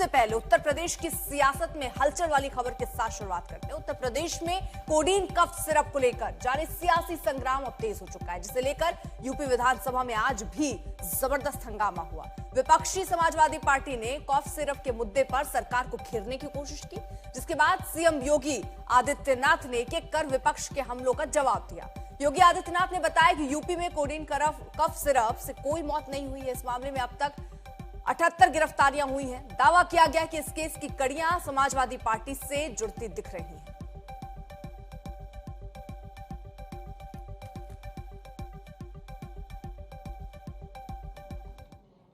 सबसे पहले उत्तर प्रदेश की सियासत में हलचल वाली खबर के साथ शुरुआत करते हैं। उत्तर प्रदेश में कोडीन कफ सिरप को लेकर जारी सियासी संग्राम अब तेज हो चुका है, जिसे लेकर यूपी विधानसभा में आज भी जबरदस्त हंगामा हुआ। विपक्षी समाजवादी पार्टी ने कफ सिरप के मुद्दे पर सरकार को घेरने की कोशिश की, जिसके बाद सीएम योगी आदित्यनाथ ने एक-एक कर विपक्ष के हमलों का जवाब दिया। योगी आदित्यनाथ ने बताया कि यूपी में कोडीन कफ सिरप से कोई मौत नहीं हुई है। इस मामले में अब तक 78 गिरफ्तारियां हुई हैं। दावा किया गया कि इस केस की कड़ियां समाजवादी पार्टी से जुड़ती दिख रही हैं।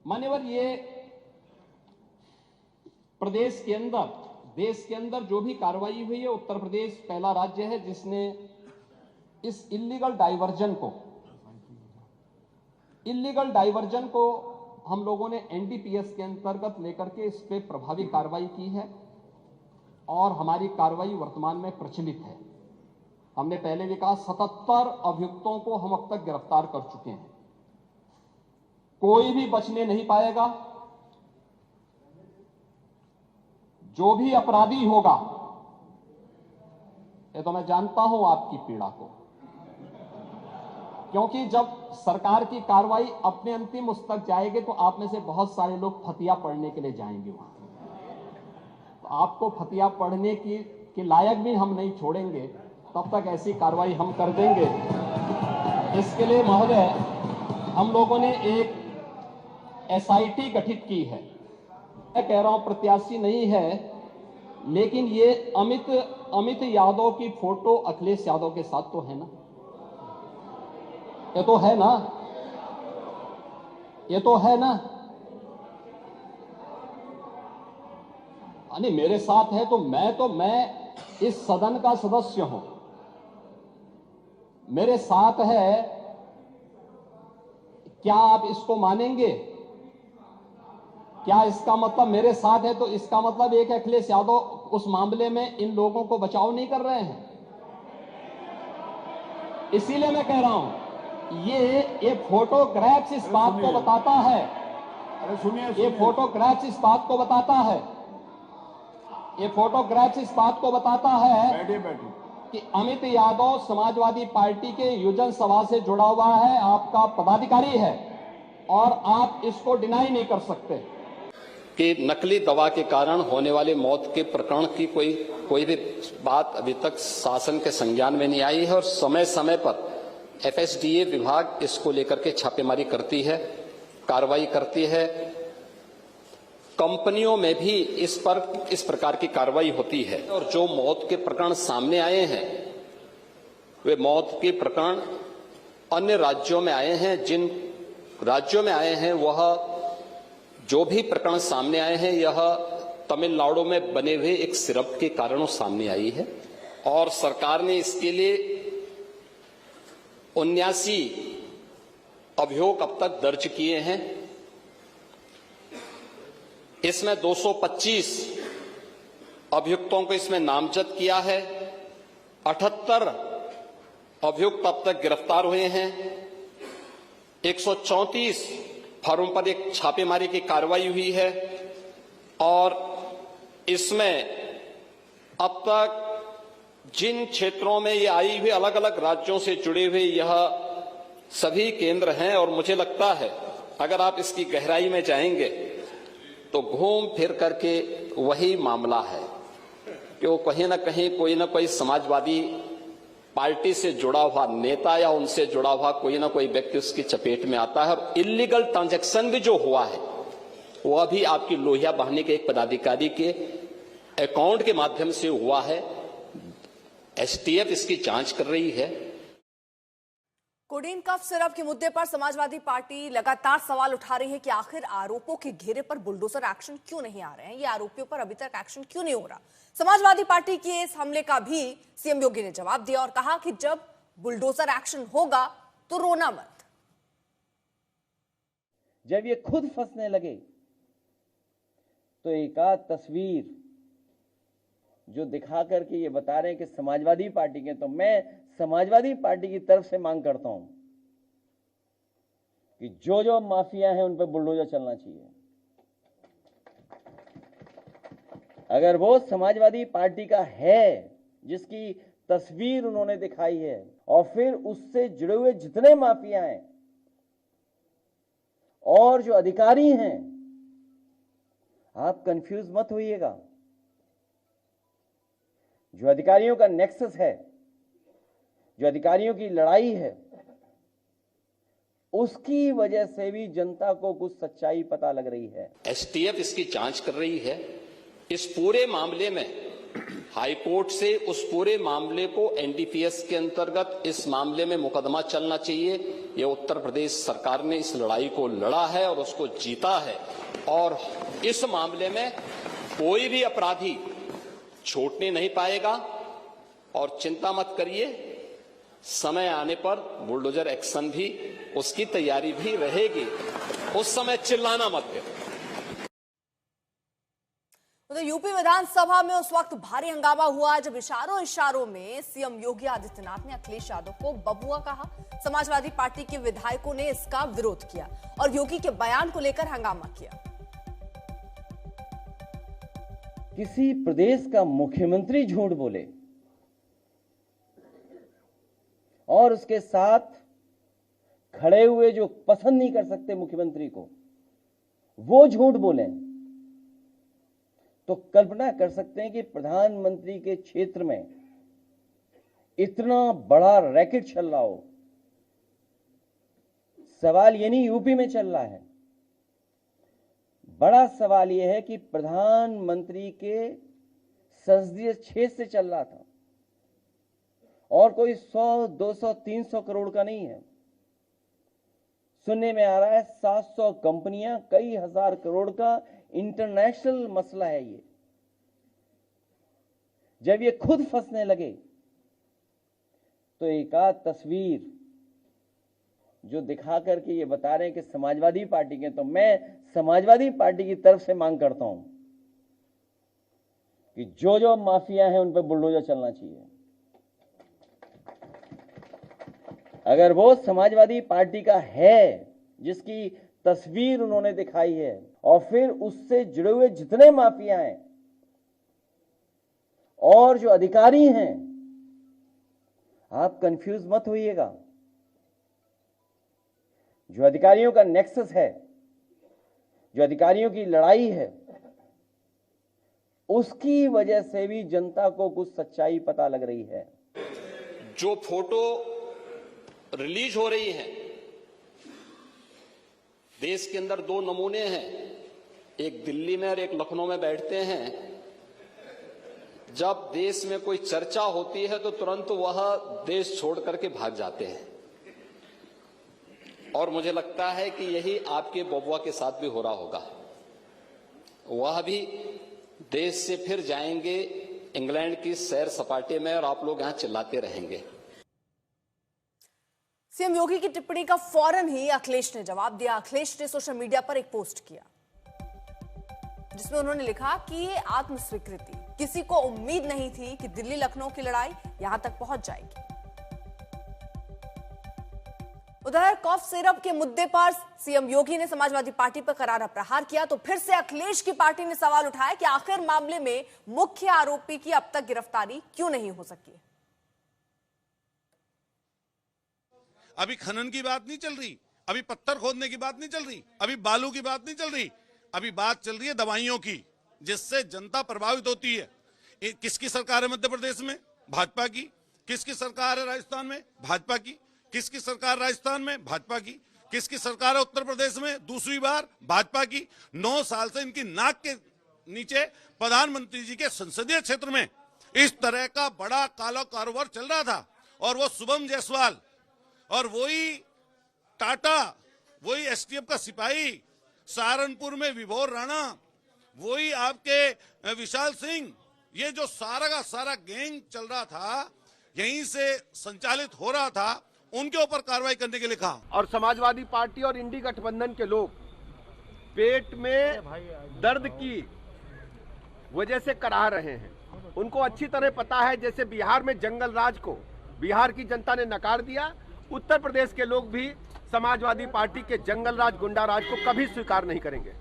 मान्यवर, ये प्रदेश के अंदर, देश के अंदर जो भी कार्रवाई हुई है, उत्तर प्रदेश पहला राज्य है जिसने इस इल्लीगल डाइवर्जन को हम लोगों ने एनडीपीएस के अंतर्गत लेकर के इस पे प्रभावी कार्रवाई की है और हमारी कार्रवाई वर्तमान में प्रचलित है। हमने पहले भी कहा 77 अभियुक्तों को हम अब तक गिरफ्तार कर चुके हैं। कोई भी बचने नहीं पाएगा। जो भी अपराधी होगा, ये तो मैं जानता हूं आपकी पीड़ा को, क्योंकि जब सरकार की कार्रवाई अपने अंतिम उस तक जाएगी तो आप में से बहुत सारे लोग फतिया पढ़ने के लिए जाएंगे वहां। तो आपको फतिया पढ़ने के लायक भी हम नहीं छोड़ेंगे, तब तक ऐसी कार्रवाई हम कर देंगे। इसके लिए महोदय, हम लोगों ने एक एसआईटी गठित की है। मैं कह रहा हूं प्रत्याशी नहीं है, लेकिन ये अमित यादव की फोटो अखिलेश यादव के साथ तो है ना? ये तो है ना? ये तो है ना? नहीं, मेरे साथ है तो मैं इस सदन का सदस्य हूं, मेरे साथ है। क्या आप इसको मानेंगे? क्या इसका मतलब मेरे साथ है तो इसका मतलब एक अखिलेश यादव उस मामले में इन लोगों को बचाव नहीं कर रहे हैं? इसीलिए मैं कह रहा हूं, ये फोटोग्राफ्स इस बात को बताता है। अरे सुनिए, ये फोटोग्राफ्स इस बात को बताता है, ये फोटोग्राफ्स इस बात को बताता है बैठिए कि अमित यादव समाजवादी पार्टी के युजन सभा से जुड़ा हुआ है, आपका पदाधिकारी है, और आप इसको डिनाई नहीं कर सकते कि नकली दवा के कारण होने वाली मौत के प्रकरण की कोई भी बात अभी तक शासन के संज्ञान में नहीं आई है। और समय समय पर एफएसडीए विभाग इसको लेकर के छापेमारी करती है, कार्रवाई करती है। कंपनियों में भी इस प्रकार की कार्रवाई होती है। और जो मौत के प्रकरण सामने आए हैं, वे मौत के प्रकरण अन्य राज्यों में आए हैं। जिन राज्यों में आए हैं, वह जो भी प्रकरण सामने आए हैं, यह तमिलनाडु में बने हुए एक सिरप के कारणों सामने आई है। और सरकार ने इसके लिए 79 अभियोग अब तक दर्ज किए हैं। इसमें 225 अभियुक्तों को इसमें नामजद किया है। 78 अभियुक्त अब तक गिरफ्तार हुए हैं। 134 फर्म पर एक छापेमारी की कार्रवाई हुई है। और इसमें अब तक जिन क्षेत्रों में ये आई हुई, अलग अलग राज्यों से जुड़े हुए यह सभी केंद्र हैं। और मुझे लगता है अगर आप इसकी गहराई में जाएंगे तो घूम फिर करके वही मामला है कि वो कहीं ना कहीं कोई ना कोई समाजवादी पार्टी से जुड़ा हुआ नेता या उनसे जुड़ा हुआ कोई ना कोई व्यक्ति उसकी चपेट में आता है। और इलीगल ट्रांजैक्शन भी जो हुआ है, वह भी आपकी लोहिया बहाने के एक पदाधिकारी के अकाउंट के माध्यम से हुआ है। एसटीएफ इसकी जांच कर रही है। कोडीन कफ सिरप के मुद्दे पर समाजवादी पार्टी लगातार सवाल उठा रही है कि आखिर आरोपों के घेरे पर बुलडोजर एक्शन क्यों नहीं आ रहे हैं, ये आरोपियों पर अभी तक एक्शन क्यों नहीं हो रहा। समाजवादी पार्टी के इस हमले का भी सीएम योगी ने जवाब दिया और कहा कि जब बुलडोजर एक्शन होगा तो रोना मत। जब ये खुद फंसने लगे तो एक आध तस्वीर जो दिखा करके ये बता रहे हैं कि समाजवादी पार्टी के, तो मैं समाजवादी पार्टी की तरफ से मांग करता हूं कि जो जो माफिया हैं उन पर बुलडोजर चलना चाहिए। अगर वो समाजवादी पार्टी का है जिसकी तस्वीर उन्होंने दिखाई है और फिर उससे जुड़े हुए जितने माफिया हैं और जो अधिकारी हैं, आप कंफ्यूज मत होइएगा। जो अधिकारियों का नेक्सस है, जो अधिकारियों की लड़ाई है, उसकी वजह से भी जनता को कुछ सच्चाई पता लग रही है। एसटीएफ इसकी जांच कर रही है। इस पूरे मामले में हाईकोर्ट से उस पूरे मामले को एनडीपीएस के अंतर्गत इस मामले में मुकदमा चलना चाहिए। ये उत्तर प्रदेश सरकार ने इस लड़ाई को लड़ा है और उसको जीता है, और इस मामले में कोई भी अपराधी छूटने नहीं पाएगा। और चिंता मत करिए, समय आने पर बुलडोजर एक्शन भी, उसकी तैयारी भी रहेगी। उस समय चिल्लाना मत दे। तो यूपी विधानसभा में उस वक्त भारी हंगामा हुआ जब इशारों में सीएम योगी आदित्यनाथ ने अखिलेश यादव को बबुआ कहा। समाजवादी पार्टी के विधायकों ने इसका विरोध किया और योगी के बयान को लेकर हंगामा किया। किसी प्रदेश का मुख्यमंत्री झूठ बोले और उसके साथ खड़े हुए जो पसंद नहीं कर सकते मुख्यमंत्री को, वो झूठ बोले, तो कल्पना कर सकते हैं कि प्रधानमंत्री के क्षेत्र में इतना बड़ा रैकेट चल रहा हो। सवाल ये नहीं यूपी में चल रहा है, बड़ा सवाल यह है कि प्रधानमंत्री के संसदीय क्षेत्र से चल रहा था और कोई 100, 200, 300 करोड़ का नहीं है। सुनने में आ रहा है 700 कंपनियां, कई हजार करोड़ का इंटरनेशनल मसला है ये। जब ये खुद फंसने लगे तो एक आध तस्वीर जो दिखा करके ये बता रहे हैं कि समाजवादी पार्टी के, तो मैं समाजवादी पार्टी की तरफ से मांग करता हूं कि जो जो माफिया हैं उन पर बुलडोजर चलना चाहिए। अगर वो समाजवादी पार्टी का है जिसकी तस्वीर उन्होंने दिखाई है और फिर उससे जुड़े हुए जितने माफिया हैं और जो अधिकारी हैं, आप कंफ्यूज मत होइएगा। जो अधिकारियों का नेक्सस है, जो अधिकारियों की लड़ाई है, उसकी वजह से भी जनता को कुछ सच्चाई पता लग रही है। जो फोटो रिलीज हो रही है, देश के अंदर दो नमूने हैं, एक दिल्ली में और एक लखनऊ में बैठते हैं। जब देश में कोई चर्चा होती है तो तुरंत वह देश छोड़ करके भाग जाते हैं, और मुझे लगता है कि यही आपके बबुआ के साथ भी हो रहा होगा। वह भी देश से फिर जाएंगे इंग्लैंड की सैर सपाटे में और आप लोग यहां चिल्लाते रहेंगे। सीएम योगी की टिप्पणी का फौरन ही अखिलेश ने जवाब दिया। अखिलेश ने सोशल मीडिया पर एक पोस्ट किया जिसमें उन्होंने लिखा कि ये आत्मस्वीकृति, किसी को उम्मीद नहीं थी कि दिल्ली लखनऊ की लड़ाई यहां तक पहुंच जाएगी। उधर कॉफ सिरप के मुद्दे पर सीएम योगी ने समाजवादी पार्टी पर करारा प्रहार किया तो फिर से अखिलेश की पार्टी ने सवाल उठाया कि आखिर मामले में मुख्य आरोपी की अब तक गिरफ्तारी क्यों नहीं हो सकी। अभी खनन की बात नहीं चल रही, अभी पत्थर खोदने की बात नहीं चल रही, अभी बालू की बात नहीं चल रही, अभी बात चल रही है दवाइयों की, जिससे जनता प्रभावित होती है। किसकी सरकार है मध्य प्रदेश में? भाजपा की। किसकी सरकार है राजस्थान में? भाजपा की। किसकी सरकार राजस्थान में? भाजपा की। किसकी सरकार है उत्तर प्रदेश में दूसरी बार? भाजपा की। 9 साल से इनकी नाक के नीचे प्रधानमंत्री जी के संसदीय क्षेत्र में इस तरह का बड़ा काला कारोबार चल रहा था, और वो शुभम जायसवाल और वही टाटा, वही एसटीएफ का सिपाही, सहारनपुर में विभोर राणा, वही आपके विशाल सिंह, ये जो सारा का सारा गैंग चल रहा था, यहीं से संचालित हो रहा था, उनके ऊपर कार्रवाई करने के लिए कहा। और समाजवादी पार्टी और इंडी गठबंधन के लोग पेट में दर्द की वजह से कराह रहे हैं। उनको अच्छी तरह पता है, जैसे बिहार में जंगल राज को बिहार की जनता ने नकार दिया, उत्तर प्रदेश के लोग भी समाजवादी पार्टी के जंगल राज, गुंडा राज को कभी स्वीकार नहीं करेंगे।